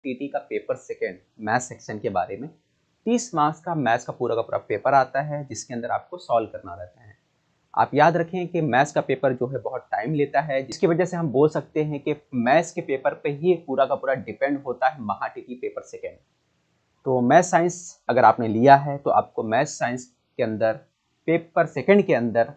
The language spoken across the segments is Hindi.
टीटी का पेपर सेकेंड मैथ्स सेक्शन के बारे में। 30 मार्क्स का मैथ्स का पूरा पेपर आता है जिसके अंदर आपको सॉल्व करना रहता है। आप याद रखें कि मैथ्स का पेपर जो है बहुत टाइम लेता है, जिसकी वजह से हम बोल सकते हैं कि मैथ्स के पेपर पे ही पूरा का पूरा डिपेंड होता है महा टीटी पेपर सेकेंड। तो मैथ साइंस अगर आपने लिया है तो आपको मैथ साइंस के अंदर पेपर सेकेंड के अंदर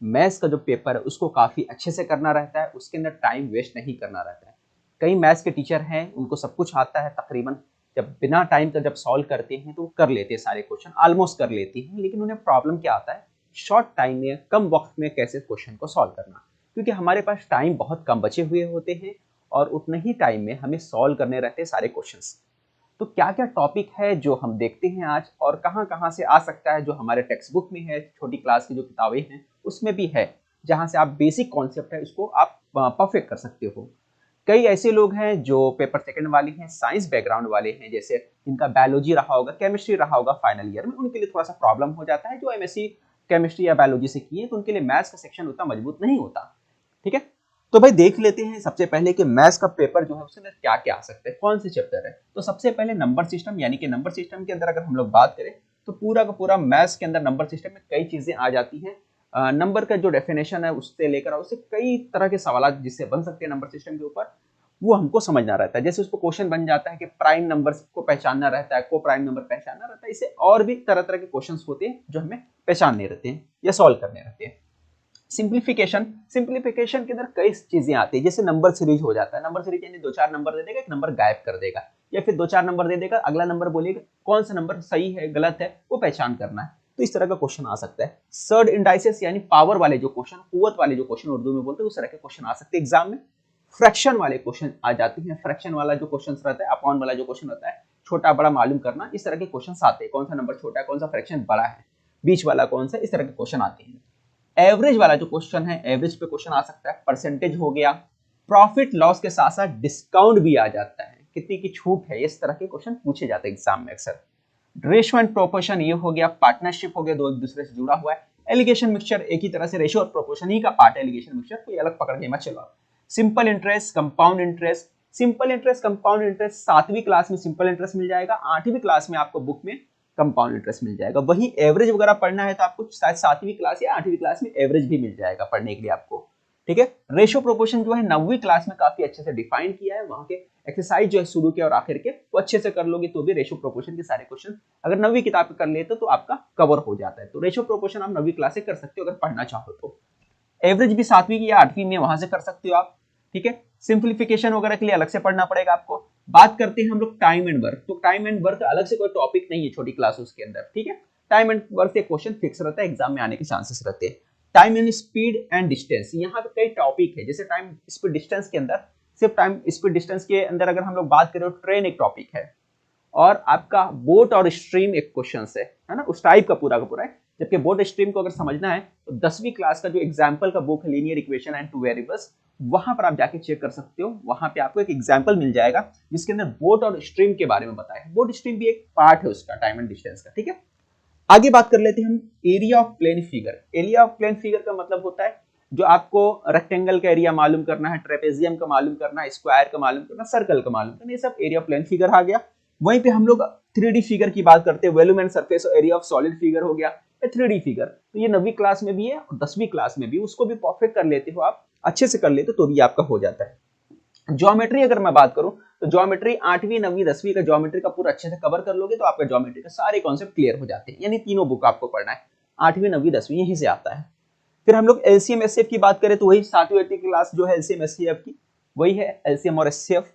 मैथ्स का जो पेपर है उसको काफ़ी अच्छे से करना रहता है, उसके अंदर टाइम वेस्ट नहीं करना रहता है। कई मैथ्स के टीचर हैं उनको सब कुछ आता है तकरीबन, जब बिना टाइम का जब सॉल्व करते हैं तो वो कर लेते हैं, सारे क्वेश्चन ऑलमोस्ट कर लेते हैं, लेकिन उन्हें प्रॉब्लम क्या आता है, शॉर्ट टाइम में कम वक्त में कैसे क्वेश्चन को सॉल्व करना, क्योंकि हमारे पास टाइम बहुत कम बचे हुए होते हैं और उतने ही टाइम में हमें सॉल्व करने रहते हैं सारे क्वेश्चंस। तो क्या क्या टॉपिक है जो हम देखते हैं आज और कहाँ कहाँ से आ सकता है, जो हमारे टेक्स्ट बुक में है, छोटी क्लास की जो किताबें हैं उसमें भी है, जहाँ से आप बेसिक कॉन्सेप्ट है उसको आप परफेक्ट कर सकते हो। कई ऐसे लोग हैं जो पेपर सेकंड वाले हैं, साइंस बैकग्राउंड वाले हैं, जैसे जिनका बायोलॉजी रहा होगा, केमिस्ट्री रहा होगा फाइनल ईयर में, उनके लिए थोड़ा सा प्रॉब्लम हो जाता है। जो एमएससी केमिस्ट्री या बायोलॉजी से किए तो उनके लिए मैथ्स का सेक्शन उतना मजबूत नहीं होता। ठीक है, तो भाई देख लेते हैं सबसे पहले कि मैथ्स का पेपर जो है उसके अंदर क्या क्या आ सकता है, कौन से चैप्टर है। तो सबसे पहले नंबर सिस्टम, यानी कि नंबर सिस्टम के अंदर अगर हम लोग बात करें तो पूरा का पूरा मैथ्स के अंदर नंबर सिस्टम में कई चीजें आ जाती हैं। नंबर का जो डेफिनेशन है उससे लेकर उससे कई तरह के सवाल जिससे बन सकते हैं नंबर सिस्टम के ऊपर, वो हमको समझना रहता है। जैसे उस पर क्वेश्चन बन जाता है कि प्राइम नंबर को पहचानना रहता है, को प्राइम नंबर पहचानना रहता है, इसे और भी तरह तरह के क्वेश्चंस होते हैं जो हमें पहचानने रहते हैं या सॉल्व करने रहते हैं। सिंप्लीफिकेशन के अंदर कई चीजें आती है, जैसे नंबर सीरीज हो जाता है। नंबर सीरीज यानी 2-4 नंबर दे देगा, एक नंबर गायब कर देगा, या फिर 2-4 नंबर दे देगा, अगला नंबर बोलेगा कौन सा नंबर सही है गलत है वो पहचान करना है। तो इस तरह का क्वेश्चन आ सकता है। सर्ड इंडाइसेस यानी पावर वाले जो क्वेश्चन, कुवत वाले जो क्वेश्चन उर्दू में बोलते हैं, उस तरह के क्वेश्चन आ सकते हैं एग्जाम में। फ्रैक्शन वाले क्वेश्चन आ जाते हैं, फ्रैक्शन वाला जो क्वेश्चन रहता है, अपॉन वाला जो क्वेश्चन होता है, छोटा बड़ा मालूम करना, इस तरह के क्वेश्चन आते हैं। कौन सा नंबर छोटा है, कौन सा फ्रैक्शन बड़ा है, बीच वाला कौन सा, इस तरह के क्वेश्चन आते हैं। एवरेज वाला जो क्वेश्चन है, एवरेज पे क्वेश्चन आ सकता है, परसेंटेज हो गया, प्रॉफिट लॉस के साथ साथ डिस्काउंट भी आ जाता है, कितनी की छूट है, इस तरह के क्वेश्चन पूछे जाते हैं एग्जाम में अक्सर। रेशियो एंड प्रोपोर्शन ये हो गया, पार्टनरशिप हो गया, दो एक दूसरे से जुड़ा हुआ है। एलिगेशन मिक्सचर एक ही तरह से रेशियो और प्रोपोर्शन ही का पार्ट है, एलिगेशन मिक्सचर कोई अलग पकड़ के मत चलो। Simple interest, compound interest, simple interest compound interest 7वीं क्लास में सिंपल इंटरेस्ट मिल जाएगा, 8वीं क्लास में आपको बुक में कंपाउंड इंटरेस्ट मिल जाएगा। वही एवरेज वगैरह पढ़ना है तो आपको शायद 7वीं क्लास या 8वीं क्लास में एवरेज भी मिल जाएगा पढ़ने के लिए आपको। ठीक है, रेशियो प्रोपोर्शन जो है 9वीं क्लास में काफी अच्छे से डिफाइन किया है, वहां के एक्सरसाइज जो है शुरू के और आखिर के वो अच्छे से कर लोगे तो भी रेशियो प्रोपोर्शन के सारे क्वेश्चन अगर 9वीं किताब कर लेते तो आपका कवर हो जाता है। तो रेशियो प्रोपोर्शन आप 9वीं क्लास से कर सकते हो अगर पढ़ना चाहो तो। एवरेज भी 7वीं या 8वीं में वहां से कर सकते हो आप। ठीक है, सिंप्लीफिकेशन वगैरह के लिए अलग से पढ़ना पड़ेगा आपको। बात करते हैं हम लोग टाइम एंड वर्क, तो टाइम एंड वर्क अलग से कोई टॉपिक नहीं है छोटी क्लास उसके अंदर। ठीक है, टाइम एंड वर्क से क्वेश्चन फिक्स रहता है, एग्जाम में आने के चांसेस रहते हैं। Time and speed and distance, यहाँ पे कई टॉपिक है, जैसे टाइम स्पीड डिस्टेंस के अंदर, सिर्फ टाइम स्पीड डिस्टेंस के अंदर अगर हम लोग बात करें तो ट्रेन एक टॉपिक है और आपका बोट और स्ट्रीम एक क्वेश्चन है ना, उस टाइप का पूरा है। जबकि बोट स्ट्रीम को अगर समझना है तो 10वीं क्लास का जो एग्जाम्पल का बुक है linear equation and two variables, वहां पर आप जाके चेक कर सकते हो, वहां पे आपको एक एग्जाम्पल मिल जाएगा जिसके अंदर बोट और स्ट्रीम के बारे में बताया है। बोट स्ट्रीम भी एक पार्ट है उसका टाइम एंड डिस्टेंस का। ठीक है, आगे बात कर लेते हैं हम area of plane figure. Area of plane figure का मतलब होता है जो आपको रेक्टेंगल का एरिया मालूम करना है, ट्रेपेजियम का मालूम करना है, स्क्वायर का मालूम करना, सर्कल का मालूम करना, ये सब एरिया ऑफ प्लेन फिगर आ गया। वहीं पे हम लोग 3D फिगर की बात करते हैं, वॉल्यूम एंड सरफेस और एरिया ऑफ सॉलिड फिगर हो गया, 3D फिगर। तो ये 9वीं क्लास में भी है और 10वीं क्लास में भी, उसको भी परफेक्ट कर लेते हो आप, अच्छे से कर लेते हो तो भी आपका हो जाता है। ज्योमेट्री अगर मैं बात करूं तो ज्योमेट्री 8वीं 9वीं 10वीं का ज्योमेट्री का पूरा अच्छे से कवर कर लोगे तो आपका ज्योमेट्री का सारे कॉन्सेप्ट क्लियर हो जाते हैं। यानी तीनों बुक आपको पढ़ना है, 8वीं 9वीं 10वीं यहीं से आता है। फिर हम लोग एलसीएम एचसीएफ की बात करें तो वही 7वीं 8वीं क्लास जो है एलसीएम एचसीएफ की, वही है एलसीएम और एचसीएफ,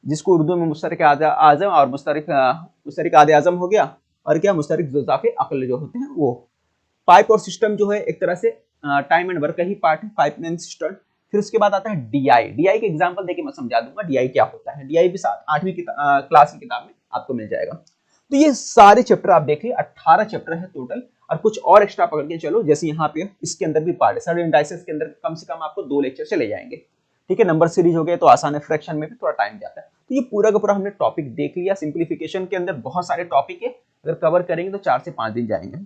जिसको उर्दू में मुश्तरक आज़म और मुश्तरक आदे आज़म हो गया, और क्या मुश्तरक जुज़ाफ़े अक्ल जो होते हैं वो। पाइप और सिस्टम जो है एक तरह से टाइम एंड वर्क का ही पार्ट है, पाइप एंड सिस्टम। फिर उसके बाद आता है डीआई। डीआई के एग्जांपल देके मैं समझा दूंगा डीआई क्या होता है। डीआई भी 8वीं क्लास की किताब में आपको मिल जाएगा। तो ये सारे चैप्टर आप देखिए, 18 चैप्टर है टोटल, और कुछ और एक्स्ट्रा पकड़ के चलो, जैसे यहाँ पे इसके अंदर भी पार्ट है। सर्टेन इंडाइसेस के अंदर कम से कम आपको 2 लेक्चर चले जाएंगे। ठीक है, नंबर सीरीज हो गए तो आसान है, फ्रैक्शन में भी थोड़ा टाइम जाता है। तो ये पूरा का पूरा हमने टॉपिक देख लिया। सिंप्लीफिकेशन के अंदर बहुत सारे टॉपिक है, अगर कवर करेंगे तो 4 से 5 दिन जाएंगे।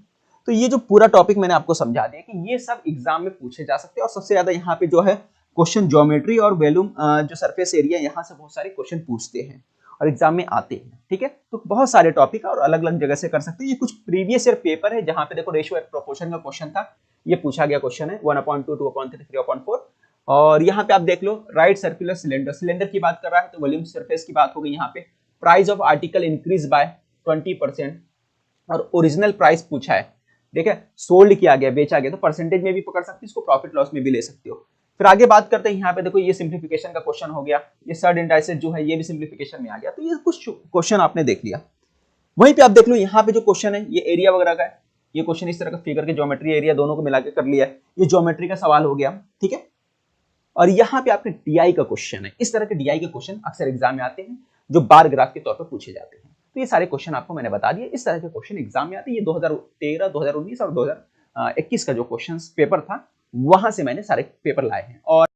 तो ये जो पूरा टॉपिक मैंने आपको समझा दिया कि ये सब एग्जाम में पूछे जा सकते हैं। और सबसे ज्यादा यहाँ पे जो है क्वेश्चन ज्योमेट्री और वॉल्यूम जो सरफेस एरिया, यहाँ से बहुत सारे क्वेश्चन पूछते हैं। और एग्जाम में आते हैं। ठीक है, तो बहुत सारे टॉपिक और अलग अलग जगह से कर सकते हैं। ये कुछ प्रीवियस ईयर पेपर है जहां पे देखो रेशियो एंड प्रोपोर्शन का क्वेश्चन था, ये पूछा गया क्वेश्चन है 1/2, 2/3, 3/4। और यहाँ पे आप देख लो राइट सर्कुलर सिलेंडर, सिलेंडर की बात कर रहा है तो वॉल्यूम सरफेस की बात हो गई। यहाँ पे price of article increase by 20% और ओरिजिनल प्राइस पूछा है, ठीक है, सोल्ड किया गया, बेचा गया, तो परसेंटेज में भी पकड़ सकते हो इसको, प्रॉफिट लॉस में भी ले सकते हो। फिर आगे बात करते हैं, यहाँ पे देखो ये सिंप्लीफिकेशन का क्वेश्चन हो गया, ये सर्ड इंडाइसेस जो है ये भी सिंप्लीफिकेशन में आ गया। तो ये कुछ क्वेश्चन आपने देख लिया। वहीं पे आप देख लो यहाँ पे जो क्वेश्चन है ये एरिया वगैरह का है, ये क्वेश्चन इस तरह का फिगर के ज्योमेट्री एरिया दोनों को मिला के कर लिया है, ये ज्योमेट्री का सवाल हो गया। ठीक है, और यहाँ पे आपके डीआई का क्वेश्चन है, इस तरह के डीआई के क्वेश्चन अक्सर एग्जाम में आते हैं जो बार ग्राफ के तौर पर पूछे जाते हैं। तो ये सारे क्वेश्चन आपको मैंने बता दिए, इस तरह के क्वेश्चन एग्जाम में आते हैं। ये 2013, 2019 और 2021 का जो क्वेश्चन पेपर था वहां से मैंने सारे पेपर लाए हैं। और